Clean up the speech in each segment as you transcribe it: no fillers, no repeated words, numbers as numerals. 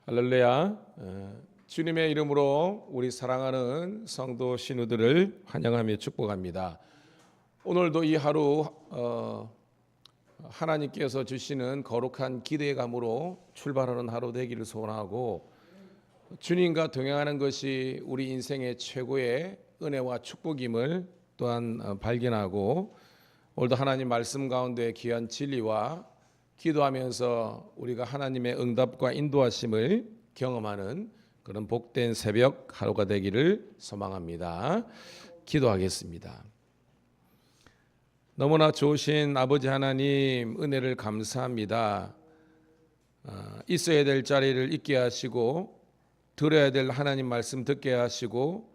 할렐루야. 주님의 이름으로 우리 사랑하는 성도 신우들을 환영하며 축복합니다. 오늘도 이 하루 하나님께서 주시는 거룩한 기대의 감으로 출발하는 하루 되기를 소원하고, 주님과 동행하는 것이 우리 인생의 최고의 은혜와 축복임을 또한 발견하고, 오늘도 하나님 말씀 가운데 귀한 진리와 기도하면서 우리가 하나님의 응답과 인도하심을 경험하는 그런 복된 새벽 하루가 되기를 소망합니다. 기도하겠습니다. 너무나 좋으신 아버지 하나님, 은혜를 감사합니다. 있어야 될 자리를 있게 하시고, 들어야 될 하나님 말씀 듣게 하시고,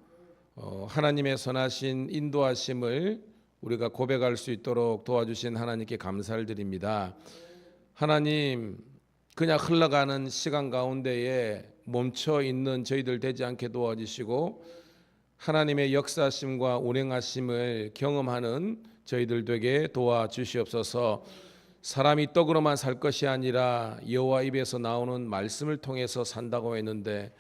하나님의 선하신 인도하심을 우리가 고백할 수 있도록 도와주신 하나님께 감사를 드립니다. 하나님, 그냥 흘러가는 시간 가운데에 멈춰 있는 저희들 되지 않게 도와주시고, 하나님의 역사심과 운행하심을 경험하는 저희들 되게 도와주시옵소서. 사람이 떡으로만 살 것이 아니라 여호와 입에서 나오는 말씀을 통해서 산다고 했는데,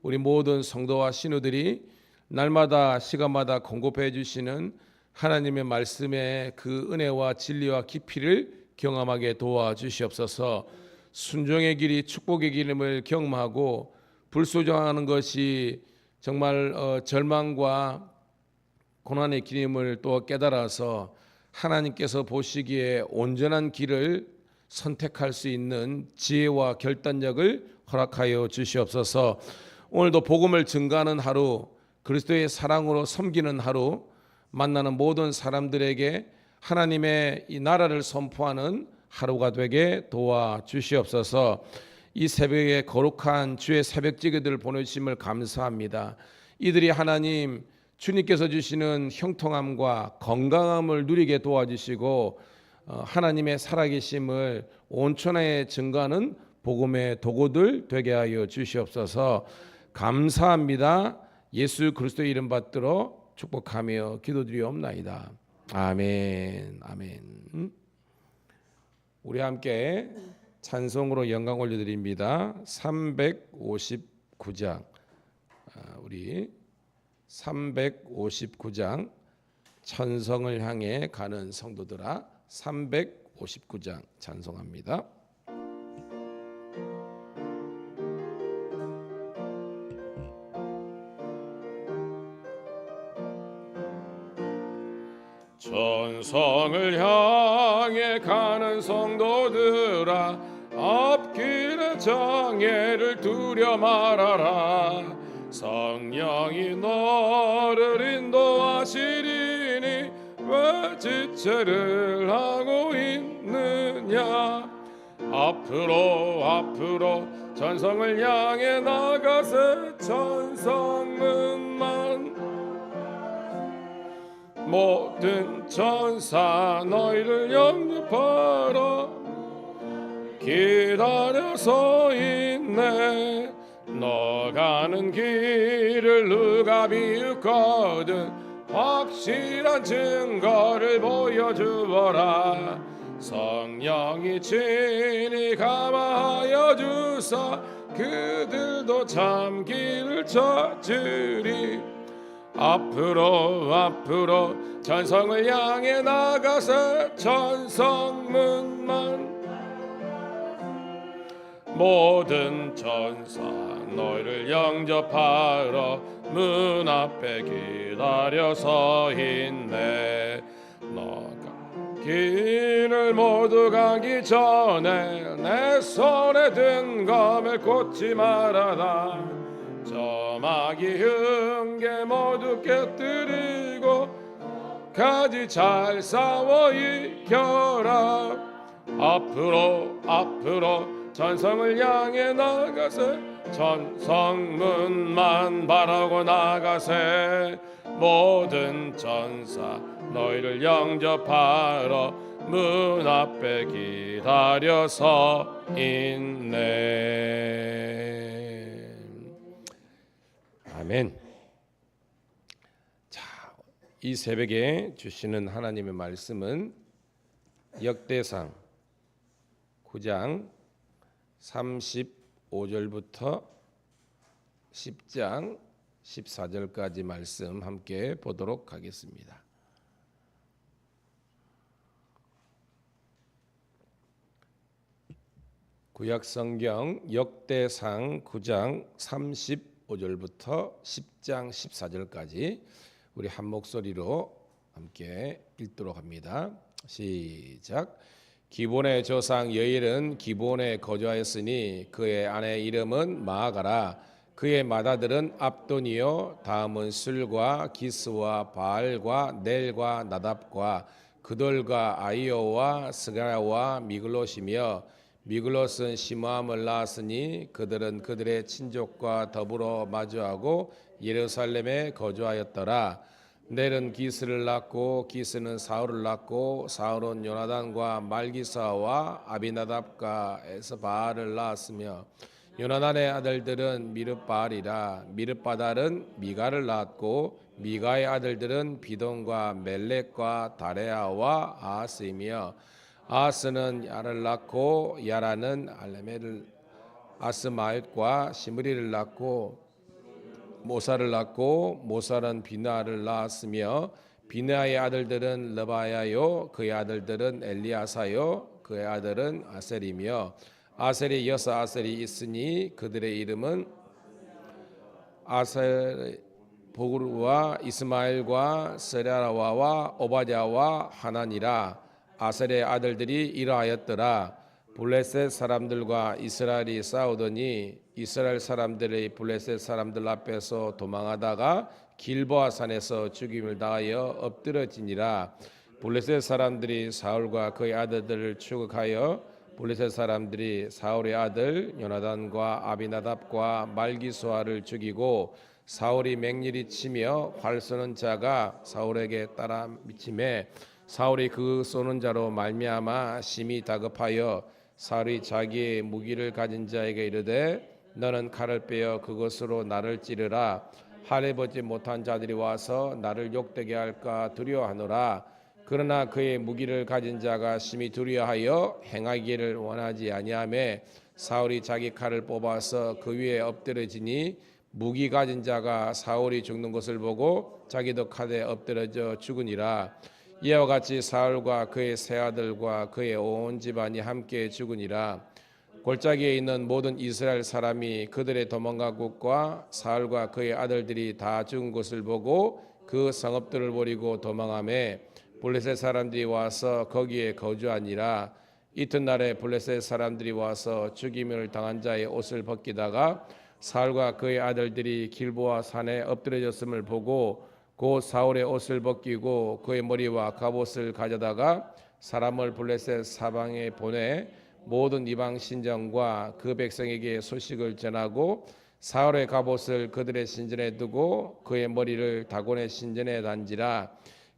우리 모든 성도와 신우들이 날마다 시간마다 공급해 주시는 하나님의 말씀의 그 은혜와 진리와 깊이를 경험하게 도와주시옵소서. 순종의 길이 축복의 길임을 경험하고, 불순종하는 것이 정말 절망과 고난의 길임을 또 깨달아서 하나님께서 보시기에 온전한 길을 선택할 수 있는 지혜와 결단력을 허락하여 주시옵소서. 오늘도 복음을 증거하는 하루, 그리스도의 사랑으로 섬기는 하루, 만나는 모든 사람들에게 하나님의 이 나라를 선포하는 하루가 되게 도와주시옵소서. 이 새벽에 거룩한 주의 새벽지기들을 보내주심을 감사합니다. 이들이 하나님, 주님께서 주시는 형통함과 건강함을 누리게 도와주시고, 하나님의 살아계심을 온천에 증거하는 복음의 도구들 되게 하여 주시옵소서. 감사합니다. 예수 그리스도의 이름 받들어 축복하며 기도드리옵나이다. 아멘. 아멘. 우리 함께 찬송으로 영광 올려드립니다. 359장. 우리 359장 천성을 향해 가는 성도들아, 359장 찬송합니다. 천성을 향해 가는 성도들아, 앞길의 장애를 두려 말아라. 성령이 너를 인도하시리니 왜 지체를 하고 있느냐. 앞으로 천성을 향해 나가세. 천성문만 모든 천사 너희를 영접하라. 기다려서 있네. 너 가는 길을 누가 비웃거든 확실한 증거를 보여주어라. 성령이 친히 감화하여 주사 그들도 참 길을 찾으리. 앞으로 천성을 향해 나가서 천성문만 모든 천사 너희를 영접하러 문 앞에 기다려서 있네. 너가 길을 모두 가기 전에 내 손에 든 검을 꽂지 말아라. 저마귀 흉계 모두 깨뜨리고 가지 잘 싸워 이겨라. 앞으로 천성을 향해 나가세. 천성문만 바라고 나가세. 모든 천사 너희를 영접하러 문 앞에 기다려서 있네. 아멘. 자, 이 새벽에 주시는 하나님의 말씀은 역대상 9장 5절부터 10장 14절까지 말씀 함께 보도록 하겠습니다. 구약성경 역대상 9장 35절부터 10장 14절까지 우리 한 목소리로 함께 읽도록 합니다. 시작. 기본의 조상 여일은 기본에 거주하였으니 그의 아내 이름은 마아가라. 그의 맏아들은 압돈이요 다음은 술과 기스와 바알과 넬과 나답과 그돌과 아이오와 스가랴와 미글롯이며 미글롯은 시므함을 낳았으니 그들은 그들의 친족과 더불어 마주하고 예루살렘에 거주하였더라. 넬은 기스를 낳고 기스는 사울을 낳고 사울은 요나단과 말기사와 아비나답과 에스바알을 낳았으며 요나단의 아들들은 미르바알이라. 미르바달은 미가를 낳았고 미가의 아들들은 비돈과 멜렉과 다레아와 아하스이며 아하스는 야를 낳고 야라는 알레메를 아스마읒과 시므리를 낳고 모사를 낳고 모사는 비나를 낳았으며 비나의 아들들은 르바야요 그의 아들들은 엘리아사요 그의 아들은 아셀이며 아셀이 여섯 아셀이 있으니 그들의 이름은 아셀 보그루와 이스마엘과 세라라와 오바댜와 하나니라. 아셀의 아들들이 이러하였더라. 블레셋 사람들과 이스라엘이 싸우더니 이스라엘 사람들이 블레셋 사람들 앞에서 도망하다가 길보아 산에서 죽임을 당하여 엎드러지니라. 블레셋 사람들이 사울과 그의 아들들을 추격하여 블레셋 사람들이 사울의 아들 요나단과 아비나답과 말기수아를 죽이고 사울이 맹렬히 치며 활 쏘는 자가 사울에게 따라 미침에 사울이 그 쏘는 자로 말미암아 심히 다급하여 사울이 자기의 무기를 가진 자에게 이르되 너는 칼을 빼어 그것으로 나를 찌르라. 할에 보지 못한 자들이 와서 나를 욕되게 할까 두려워하노라. 그러나 그의 무기를 가진 자가 심히 두려워하여 행하기를 원하지 아니하매 사울이 자기 칼을 뽑아서 그 위에 엎드러지니 무기 가진 자가 사울이 죽는 것을 보고 자기도 칼에 엎드러져 죽으니라. 이와 같이 사울과 그의 세 아들과 그의 온 집안이 함께 죽으니라. 골짜기에 있는 모든 이스라엘 사람이 그들의 도망가국과 사울과 그의 아들들이 다 죽은 것을 보고 그 성읍들을 버리고 도망하매 블레셋 사람들이 와서 거기에 거주하니라. 이튿날에 블레셋 사람들이 와서 죽임을 당한 자의 옷을 벗기다가 사울과 그의 아들들이 길보아 산에 엎드려졌음을 보고 곧 사울의 옷을 벗기고 그의 머리와 갑옷을 가져다가 사람을 블레셋 사방에 보내 모든 이방 신정과 그 백성에게 소식을 전하고 사울의 갑옷을 그들의 신전에 두고 그의 머리를 다곤의 신전에 단지라.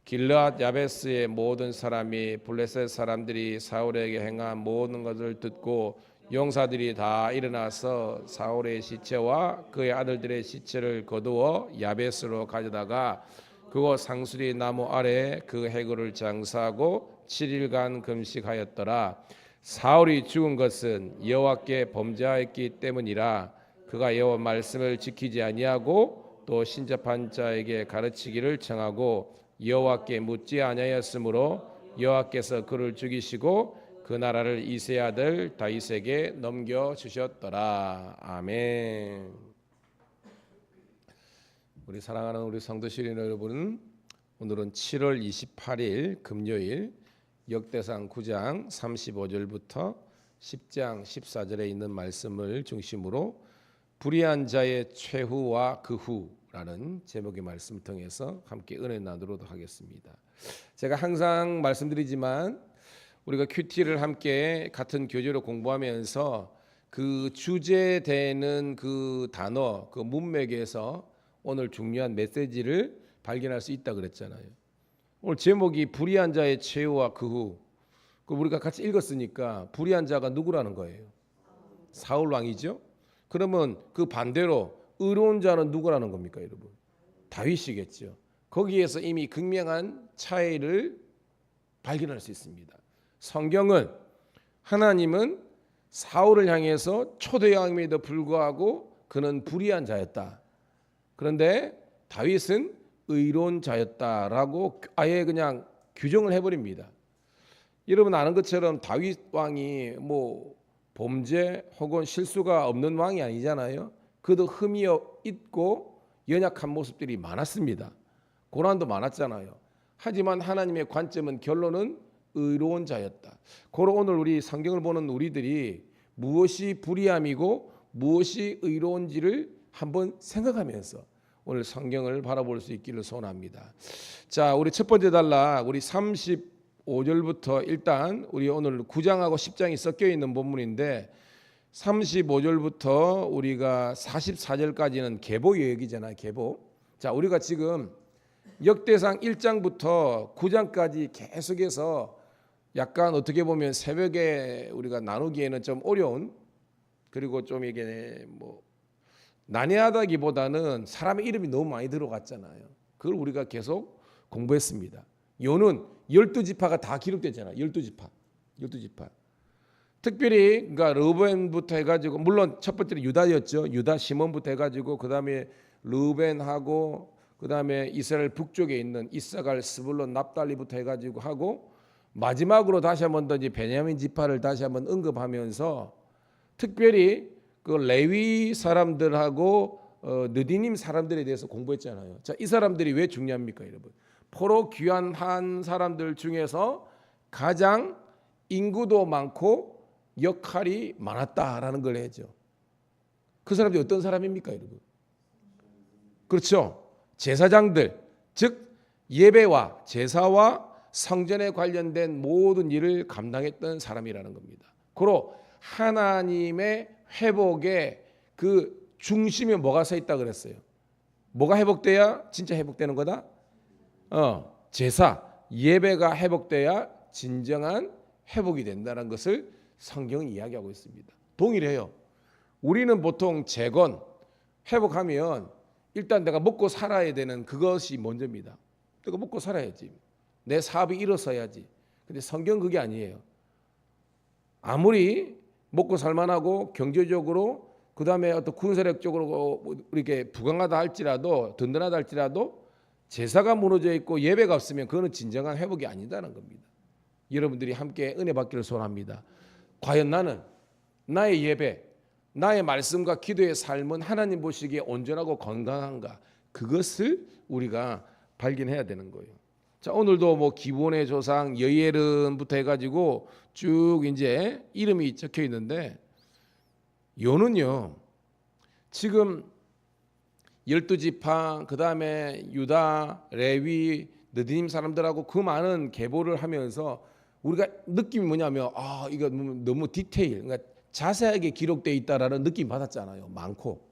길르앗 야베스의 모든 사람이 블레셋 사람들이 사울에게 행한 모든 것을 듣고 용사들이 다 일어나서 사울의 시체와 그의 아들들의 시체를 거두어 야베스로 가져다가 그곳 상수리 나무 아래에 그 해골을 장사하고 7일간 금식하였더라. 사울이 죽은 것은 여호와께 범죄하였기 때문이라. 그가 여호와 말씀을 지키지 아니하고 또 신접한 자에게 가르치기를 청하고 여호와께 묻지 아니하였으므로 여호와께서 그를 죽이시고 그 나라를 이새의 아들 다윗에게 넘겨 주셨더라. 아멘. 우리 사랑하는 우리 성도시린 여러분, 오늘은 7월 28일 금요일 역대상 9장 35절부터 10장 14절에 있는 말씀을 중심으로 불의한 자의 최후와 그 후라는 제목의 말씀을 통해서 함께 은혜 나누도록 하겠습니다. 제가 항상 말씀드리지만 우리가 큐티를 함께 같은 교재로 공부하면서 그 주제되는 그 단어, 그 문맥에서 오늘 중요한 메시지를 발견할 수 있다 그랬잖아요. 오늘 제목이 불의한 자의 최후와 그 후. 그 우리가 같이 읽었으니까 불의한 자가 누구라는 거예요? 사울 왕이죠. 그러면 그 반대로 의로운 자는 누구라는 겁니까, 여러분? 다윗이겠죠. 거기에서 이미 극명한 차이를 발견할 수 있습니다. 성경은 하나님은 사울을 향해서 초대왕임에도 불구하고 그는 불의한 자였다. 그런데 다윗은 의로운 자였다라고 아예 그냥 규정을 해버립니다. 여러분 아는 것처럼 다윗 왕이 뭐 범죄 혹은 실수가 없는 왕이 아니잖아요. 그도 흠이 있고 연약한 모습들이 많았습니다. 고난도 많았잖아요. 하지만 하나님의 관점은 결론은 의로운 자였다. 고로 오늘 우리 성경을 보는 우리들이 무엇이 불의함이고 무엇이 의로운지를 한번 생각하면서 오늘 성경을 바라볼 수 있기를 소원합니다. 자, 우리 첫 번째 단락 우리 35절부터 일단 우리 오늘 9장하고 10장이 섞여 있는 본문인데 35절부터 우리가 44절까지는 계보 얘기잖아요. 계보. 자, 우리가 지금 역대상 1장부터 9장까지 계속해서 약간 어떻게 보면 새벽에 우리가 나누기에는 좀 어려운 그리고 좀 이게 뭐 난해하다기보다는 사람의 이름이 너무 많이 들어갔잖아요. 그걸 우리가 계속 공부했습니다. 요는 12지파가 다 기록됐잖아요. 12지파. 특별히 그러니까 르우벤부터 해가지고 물론 첫 번째는 유다였죠. 유다 시몬부터 해가지고 그 다음에 르우벤하고 그 다음에 이스라엘 북쪽에 있는 이사갈, 스불론, 납달리부터 해가지고 하고 마지막으로 다시 한번 더 이제 베냐민 지파를 다시 한번 언급하면서 특별히 그 레위 사람들하고 느디님 사람들에 대해서 공부했잖아요. 자, 이 사람들이 왜 중요합니까, 여러분? 포로 귀환한 사람들 중에서 가장 인구도 많고 역할이 많았다라는 걸 해죠. 그 사람들이 어떤 사람입니까, 여러분? 그렇죠. 제사장들, 즉 예배와 제사와 성전에 관련된 모든 일을 감당했던 사람이라는 겁니다. 그로 하나님의 회복의 그 중심에 뭐가 서 있다 그랬어요? 뭐가 회복돼야 진짜 회복되는 거다? 제사, 예배가 회복돼야 진정한 회복이 된다는 것을 성경은 이야기하고 있습니다. 동일해요. 우리는 보통 재건, 회복하면 일단 내가 먹고 살아야 되는 그것이 먼저입니다. 내가 먹고 살아야지. 내 사업이 일어서야지. 근데 성경은 그게 아니에요. 아무리 먹고 살만하고 경제적으로 그 다음에 어떤 군사력적으로 이렇게 부강하다 할지라도 든든하다 할지라도 제사가 무너져 있고 예배가 없으면 그거는 진정한 회복이 아니다는 겁니다. 여러분들이 함께 은혜 받기를 소원합니다. 과연 나는 나의 예배, 나의 말씀과 기도의 삶은 하나님 보시기에 온전하고 건강한가? 그것을 우리가 발견해야 되는 거예요. 자, 오늘도 뭐 기본의 조상 여이엘은부터 해가지고 쭉 이제 이름이 적혀 있는데 요는요 지금 12지파 그 다음에 유다, 레위, 느디님 사람들하고 그 많은 계보를 하면서 우리가 느낌이 뭐냐면 이거 너무 디테일, 그러니까 자세하게 기록되어 있다라는 느낌 받았잖아요. 많고.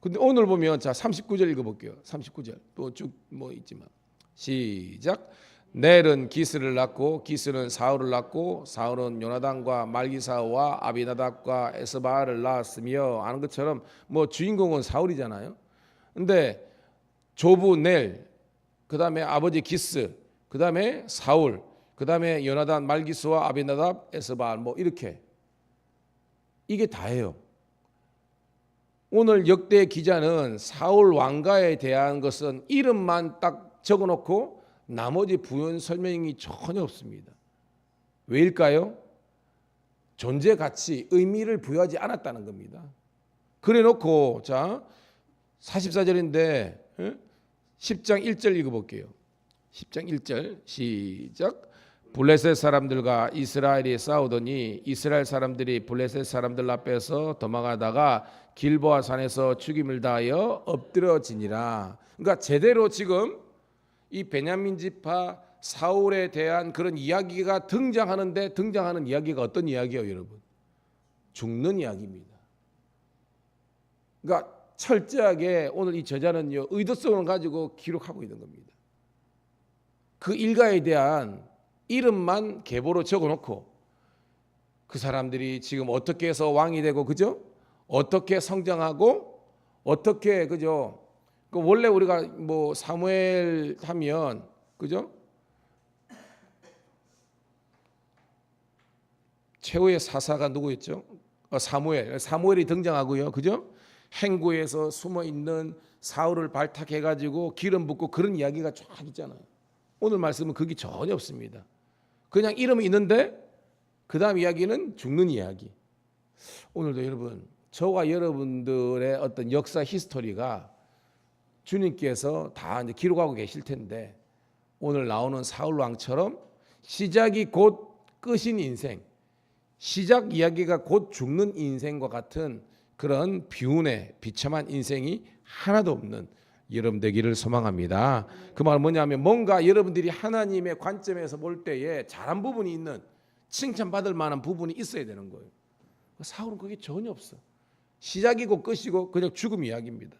근데 오늘 보면 자 39절 읽어볼게요. 39절 또 쭉 뭐 있지만 시작. 넬은 기스를 낳고 기스는 사울을 낳고 사울은 요나단과 말기사와 아비나답과 에스바를 낳았으며 아는 것처럼 뭐 주인공은 사울이잖아요. 근데 조부 넬, 그 다음에 아버지 기스, 그 다음에 사울, 그 다음에 요나단, 말기스와 아비나답, 에스바 뭐 이렇게 이게 다예요. 오늘 역대 기자는 사울 왕가에 대한 것은 이름만 딱 적어놓고 나머지 부연 설명이 전혀 없습니다. 왜일까요? 존재 가치, 의미를 부여하지 않았다는 겁니다. 그래놓고 자 44절인데 10장 1절 읽어볼게요. 10장 1절 시작. 블레셋 사람들과 이스라엘이 싸우더니 이스라엘 사람들이 블레셋 사람들 앞에서 도망하다가 길보아 산에서 죽임을 당하여 엎드러지니라. 그러니까 제대로 지금 이 베냐민 지파 사울에 대한 그런 이야기가 등장하는데 등장하는 이야기가 어떤 이야기예요, 여러분? 죽는 이야기입니다. 그러니까 철저하게 오늘 이 저자는요 의도성을 가지고 기록하고 있는 겁니다. 그 일가에 대한 이름만 계보로 적어놓고 그 사람들이 지금 어떻게 해서 왕이 되고 그죠? 어떻게 성장하고 어떻게 그죠? 그 원래 우리가 뭐 사무엘 하면 그죠? 최후의 사사가 누구였죠? 사무엘이 등장하고요. 그죠? 행구에서 숨어 있는 사울을 발탁해 가지고 기름 붓고 그런 이야기가 쫙 있잖아요. 오늘 말씀은 그게 전혀 없습니다. 그냥 이름이 있는데 그다음 이야기는 죽는 이야기. 오늘도 여러분, 저와 여러분들의 어떤 역사 히스토리가 주님께서 다 이제 기록하고 계실 텐데, 오늘 나오는 사울 왕처럼 시작이 곧 끝인 인생, 시작 이야기가 곧 죽는 인생과 같은 그런 비운의 비참한 인생이 하나도 없는 여러분 되기를 소망합니다. 그 말은 뭐냐면, 뭔가 여러분들이 하나님의 관점에서 볼 때에 잘한 부분이 있는, 칭찬받을 만한 부분이 있어야 되는 거예요. 사울은 그게 전혀 없어. 시작이고 끝이고 그냥 죽음 이야기입니다.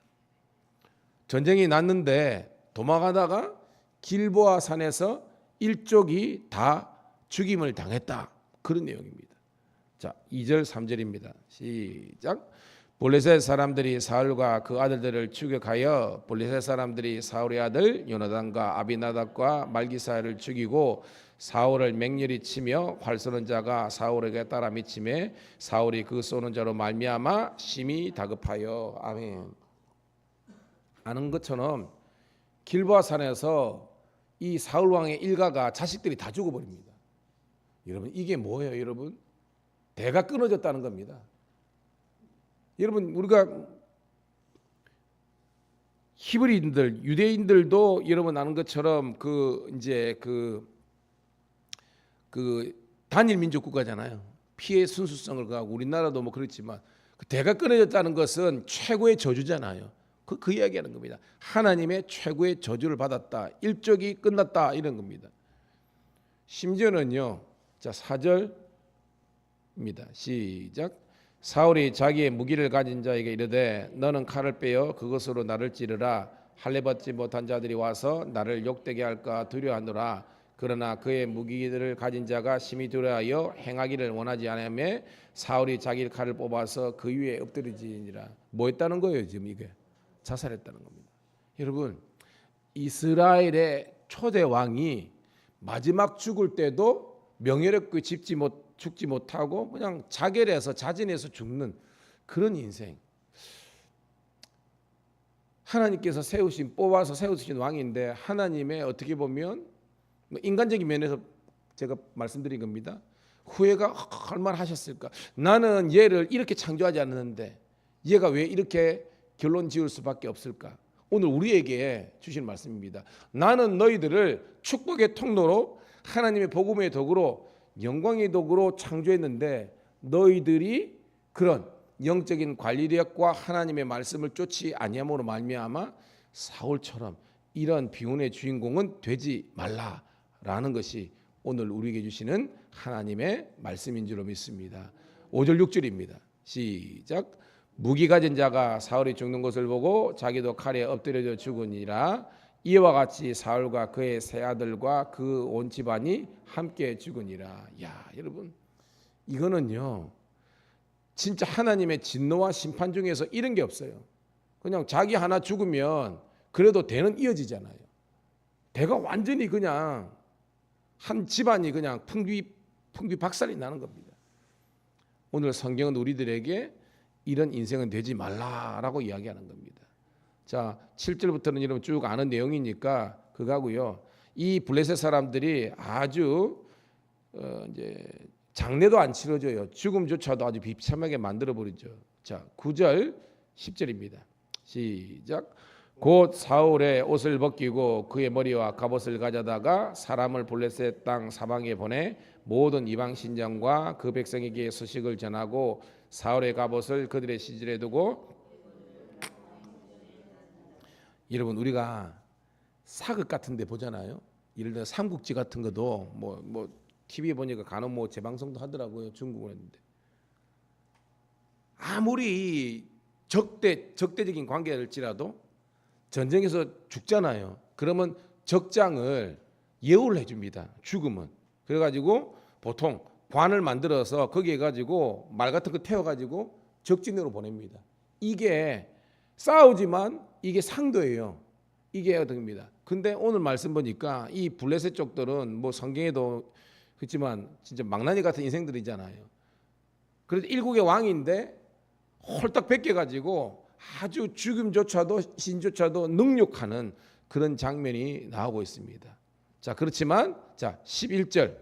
전쟁이 났는데 도망가다가 길보아 산에서 일족이 다 죽임을 당했다, 그런 내용입니다. 자, 2절 3절입니다. 시작. 블레셋 사람들이 사울과 그 아들들을 추격하여 블레셋 사람들이 사울의 아들 요나단과 아비나답과 말기사를 죽이고 사울을 맹렬히 치며 활 쏘는 자가 사울에게 따라 미치매 사울이 그 쏘는 자로 말미암아 심히 다급하여. 아멘. 아는 것처럼 길보아 산에서 이 사울 왕의 일가가, 자식들이 다 죽어버립니다. 여러분, 이게 뭐예요? 여러분, 대가 끊어졌다는 겁니다. 여러분, 우리가 히브리인들, 유대인들도 여러분 아는 것처럼 이제 단일 민족 국가잖아요. 피해 순수성을 가하고, 우리나라도 뭐 그렇지만 그 대가 끊어졌다는 것은 최고의 저주잖아요. 그 이야기하는 겁니다. 하나님의 최고의 저주를 받았다, 일적이 끝났다, 이런 겁니다. 심지어는요, 자 4절입니다. 시작. 사울이 자기의 무기를 가진 자에게 이르되 너는 칼을 빼어 그것으로 나를 찌르라. 할례 받지 못한 자들이 와서 나를 욕되게 할까 두려워하노라. 그러나 그의 무기를 가진 자가 심히 두려워하여 행하기를 원하지 않으며 사울이 자기 칼을 뽑아서 그 위에 엎드리지니라. 뭐 했다는 거예요? 지금 이게 자살했다는 겁니다. 여러분, 이스라엘의 초대 왕이 마지막 죽을 때도 명예롭게 죽지 못하고 그냥 자결해서 자진해서 죽는 그런 인생. 하나님께서 뽑아서 세우신 왕인데, 하나님의 어떻게 보면 인간적인 면에서 제가 말씀드린 겁니다. 후회가 얼마나 하셨을까. 나는 얘를 이렇게 창조하지 않았는데 얘가 왜 이렇게 결론 지을 수밖에 없을까. 오늘 우리에게 주신 말씀입니다. 나는 너희들을 축복의 통로로, 하나님의 복음의 도구로, 영광의 도구로 창조했는데 너희들이 그런 영적인 관리력과 하나님의 말씀을 쫓지 아니함으로 말미암아 사울처럼 이런 비운의 주인공은 되지 말라라는 것이 오늘 우리에게 주시는 하나님의 말씀인 줄로 믿습니다. 5절 6절입니다. 시작. 무기 가진 자가 사울이 죽는 것을 보고 자기도 칼에 엎드려져 죽으니라. 이와 같이 사울과 그의 세 아들과 그 온 집안이 함께 죽으니라. 야, 여러분, 이거는요 진짜 하나님의 진노와 심판 중에서 이런 게 없어요. 그냥 자기 하나 죽으면 그래도 대는 이어지잖아요. 대가 완전히 그냥 한 집안이 그냥 풍비 박살이 나는 겁니다. 오늘 성경은 우리들에게 이런 인생은 되지 말라라고 이야기하는 겁니다. 자, 7절부터는 여러분 쭉 아는 내용이니까 그거고요. 이 블레셋 사람들이 아주 이제 장례도 안 치러줘요. 죽음조차도 아주 비참하게 만들어 버리죠. 자, 9절 10절입니다. 시작. 곧 사울의 옷을 벗기고 그의 머리와 갑옷을 가져다가 사람을 블레셋 땅 사방에 보내 모든 이방 신장과 그 백성에게 소식을 전하고 사울의 갑옷을 그들의 시절에 두고. 여러분, 우리가 사극 같은 데 보잖아요. 예를 들어 삼국지 같은 것도 뭐 TV에 보니까 간혹 뭐 재방송도 하더라고요. 중국을 했는데 아무리 적대적인 관계일지라도 전쟁에서 죽잖아요. 그러면 적장을 예우를 해줍니다. 죽으면. 그래가지고 보통 관을 만들어서 거기에 가지고 말 같은 거 태워가지고 적진으로 보냅니다. 이게 싸우지만 이게 상도예요. 이게 어떻습니다. 근데 오늘 말씀 보니까 이 블레셋 쪽들은 뭐 성경에도 그렇지만 진짜 망나니 같은 인생들이잖아요. 그래서 일국의 왕인데 홀딱 벗겨가지고 아주 죽음조차도 신조차도 능욕하는 그런 장면이 나오고 있습니다. 자, 그렇지만 자 11절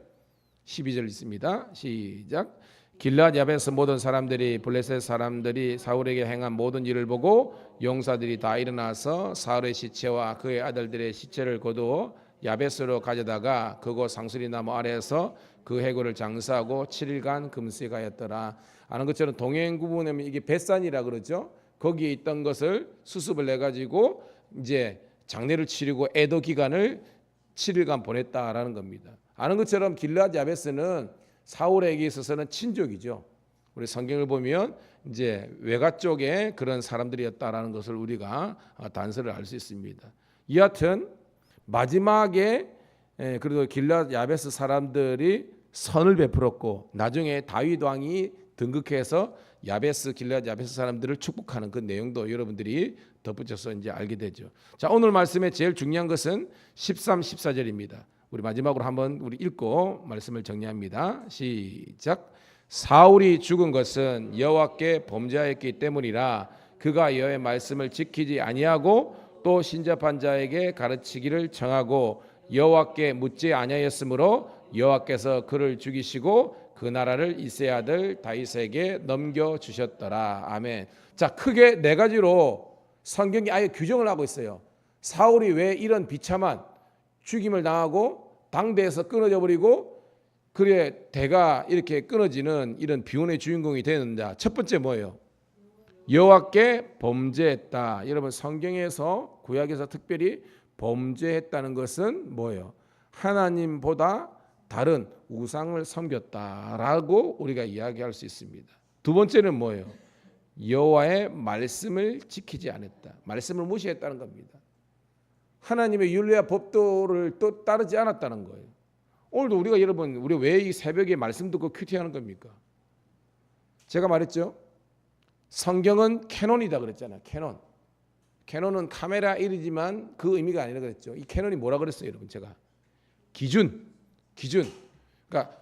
12절 있습니다. 시작. 길앗 야베스 모든 사람들이 블레셋 사람들이 사울에게 행한 모든 일을 보고 용사들이 다 일어나서 사울의 시체와 그의 아들들의 시체를 거두어 야베스로 가져다가 그곳 상수리 나무 아래에서 그 해골을 장사하고 7일간 금수가였더라. 아는 것처럼 동행 구분하면 이게 벳산이라 그러죠. 거기에 있던 것을 수습을 내 가지고 이제 장례를 치르고 애도 기간을 7일간 보냈다라는 겁니다. 아는 것처럼 길앗 야베스는 사울에게 있어서는 친족이죠. 우리 성경을 보면 이제 외가 쪽에 그런 사람들이었다라는 것을 우리가 단서를 알 수 있습니다. 여하튼 마지막에 그래도 길앗 야베스 사람들이 선을 베풀었고 나중에 다윗 왕이 등극해서 야베스 길앗 야베스 사람들을 축복하는 그 내용도 여러분들이 덧붙여서 이제 알게 되죠. 자, 오늘 말씀의 제일 중요한 것은 13, 14절입니다. 우리 마지막으로 한번 우리 읽고 말씀을 정리합니다. 시작. 사울이 죽은 것은 여호와께 범죄하였기 때문이라 그가 여호와의 말씀을 지키지 아니하고 또 신접한 자에게 가르치기를 정하고 여호와께 묻지 아니하였으므로 여호와께서 그를 죽이시고 그 나라를 이새의 아들 다윗에게 넘겨 주셨더라. 아멘. 자, 크게 네 가지로 성경이 아예 규정을 하고 있어요. 사울이 왜 이런 비참한 죽임을 당하고 당대에서 끊어져 버리고 그래 대가 이렇게 끊어지는 이런 비운의 주인공이 되는가? 첫 번째 뭐예요? 여호와께 범죄했다. 여러분 성경에서 구약에서 특별히 범죄했다는 것은 뭐예요? 하나님보다 다른 우상을 섬겼다라고 우리가 이야기할 수 있습니다. 두 번째는 뭐예요? 여호와의 말씀을 지키지 않았다. 말씀을 무시했다는 겁니다. 하나님의 율례와 법도를 또 따르지 않았다는 거예요. 오늘도 우리가 여러분 우리 왜 이 새벽에 말씀 듣고 큐티하는 겁니까? 제가 말했죠. 성경은 캐논이다 그랬잖아요. 캐논은 카메라 1이지만 그 의미가 아니라 그랬죠. 이 캐논이 뭐라 그랬어요, 여러분? 제가 기준. 그러니까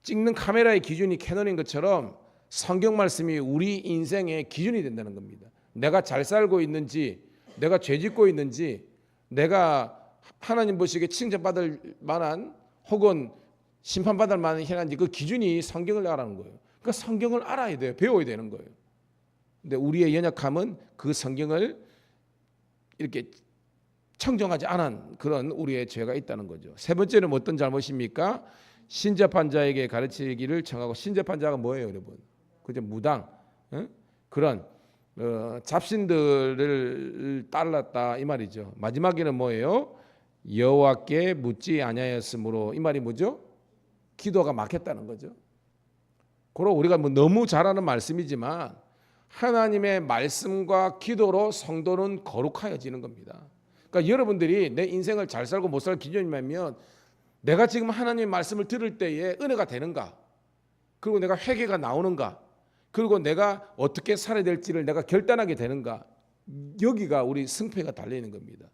찍는 카메라의 기준이 캐논인 것처럼 성경 말씀이 우리 인생의 기준이 된다는 겁니다. 내가 잘 살고 있는지, 내가 죄 짓고 있는지, 내가 하나님 보시기에 칭찬받을 만한 혹은 심판받을 만한 행한지 그 기준이 성경을 알아는 거예요. 그러니까 성경을 알아야 돼요. 배워야 되는 거예요. 근데 우리의 연약함은 그 성경을 이렇게 청정하지 않은 그런 우리의 죄가 있다는 거죠. 세 번째는 어떤 잘못입니까? 신접한 자에게 가르치기를 청하고, 신접한 자가 뭐예요, 여러분? 그죠? 무당, 그런 잡신들을 따랐다 이 말이죠. 마지막에는 뭐예요? 여호와께 묻지 아니하였으므로, 이 말이 뭐죠? 기도가 막혔다는 거죠. 그럼 우리가 뭐 너무 잘 아는 말씀이지만 하나님의 말씀과 기도로 성도는 거룩하여지는 겁니다. 그러니까 여러분들이 내 인생을 잘 살고 못 살 기준이 뭐냐면 내가 지금 하나님의 말씀을 들을 때에 은혜가 되는가, 그리고 내가 회개가 나오는가, 그리고 내가 어떻게 살아야 될지를 내가 결단하게 되는가, 여기가 우리 승패가 달려있는 겁니다.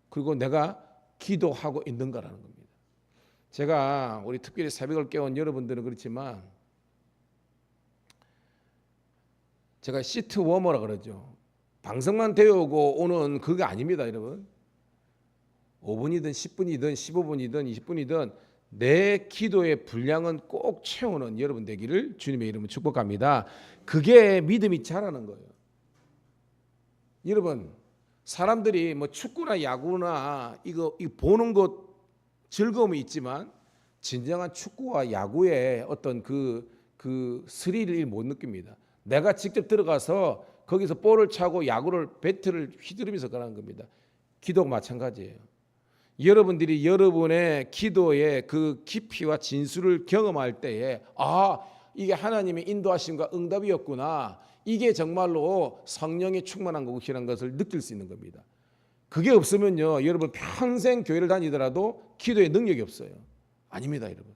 그리고 내가 기도하고 있는가라는 겁니다. 제가 우리 특별히 새벽을 깨운 여러분들은 그렇지만 제가 시트 워머라 그러죠. 방송만 되어오고 오는 그게 아닙니다, 여러분. 5분이든 10분이든 15분이든 20분이든 내 기도의 분량은 꼭 채우는 여러분 되기를 주님의 이름으로 축복합니다. 그게 믿음이 자라는 거예요. 여러분, 사람들이 뭐 축구나 야구나 이거 보는 것 즐거움이 있지만 진정한 축구와 야구의 어떤 그 스릴을 못 느낍니다. 내가 직접 들어가서 거기서 볼을 차고 야구를 배트를 휘두르면서 가는 겁니다. 기도가 마찬가지예요. 여러분들이 여러분의 기도의 그 깊이와 진수를 경험할 때에 이게 하나님의 인도하심과 응답이었구나, 이게 정말로 성령의 충만한 것이라는 것을 느낄 수 있는 겁니다. 그게 없으면요, 여러분 평생 교회를 다니더라도 기도의 능력이 없어요. 아닙니다, 여러분.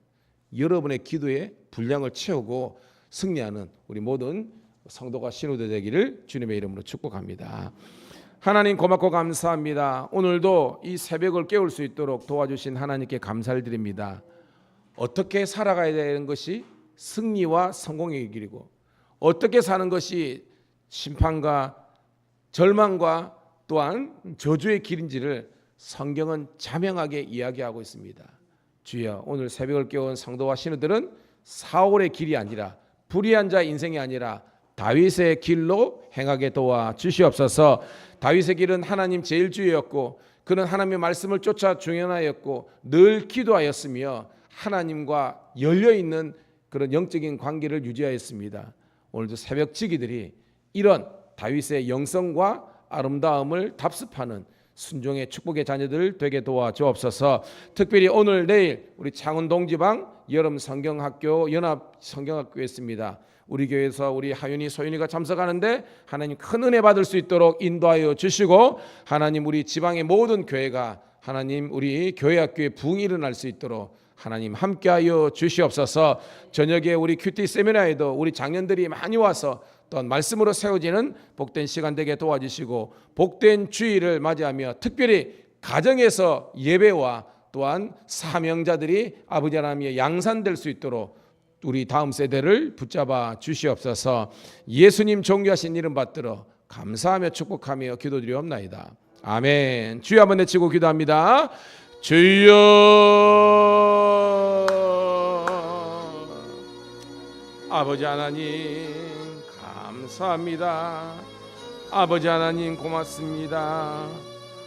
여러분의 기도의 분량을 채우고 승리하는 우리 모든 성도가 신우도 되기를 주님의 이름으로 축복합니다. 하나님 고맙고 감사합니다. 오늘도 이 새벽을 깨울 수 있도록 도와주신 하나님께 감사를 드립니다. 어떻게 살아가야 되는 것이 승리와 성공의 길이고 어떻게 사는 것이 심판과 절망과 또한 저주의 길인지를 성경은 자명하게 이야기하고 있습니다. 주여, 오늘 새벽을 깨운 성도와 신우들은 사울의 길이 아니라 불의한 자 인생이 아니라 다윗의 길로 행하게 도와 주시옵소서. 다윗의 길은 하나님 제일주의였고 그는 하나님의 말씀을 쫓아 중현하였고 늘 기도하였으며 하나님과 열려있는 그런 영적인 관계를 유지하였습니다. 오늘도 새벽 지기들이 이런 다윗의 영성과 아름다움을 답습하는 순종의 축복의 자녀들 되게 도와주옵소서. 특별히 오늘 내일 우리 창원동지방 여름 성경학교 연합 성경학교에 있습니다. 우리 교회에서 우리 하윤이 소윤이가 참석하는데 하나님 큰 은혜 받을 수 있도록 인도하여 주시고 하나님 우리 지방의 모든 교회가 하나님 우리 교회학교에 부흥이 일어날 수 있도록 하나님 함께하여 주시옵소서. 저녁에 우리 큐티 세미나에도 우리 장년들이 많이 와서 또한 말씀으로 세워지는 복된 시간 되게 도와주시고 복된 주일을 맞이하며 특별히 가정에서 예배와 또한 사명자들이 아버지 하나님의 양산될 수 있도록 우리 다음 세대를 붙잡아 주시옵소서. 예수님 존귀하신 이름 받들어 감사하며 축복하며 기도드리옵나이다. 아멘. 주여 한번 외치고 기도합니다. 주여, 아버지 하나님 감사합니다. 아버지 하나님 고맙습니다.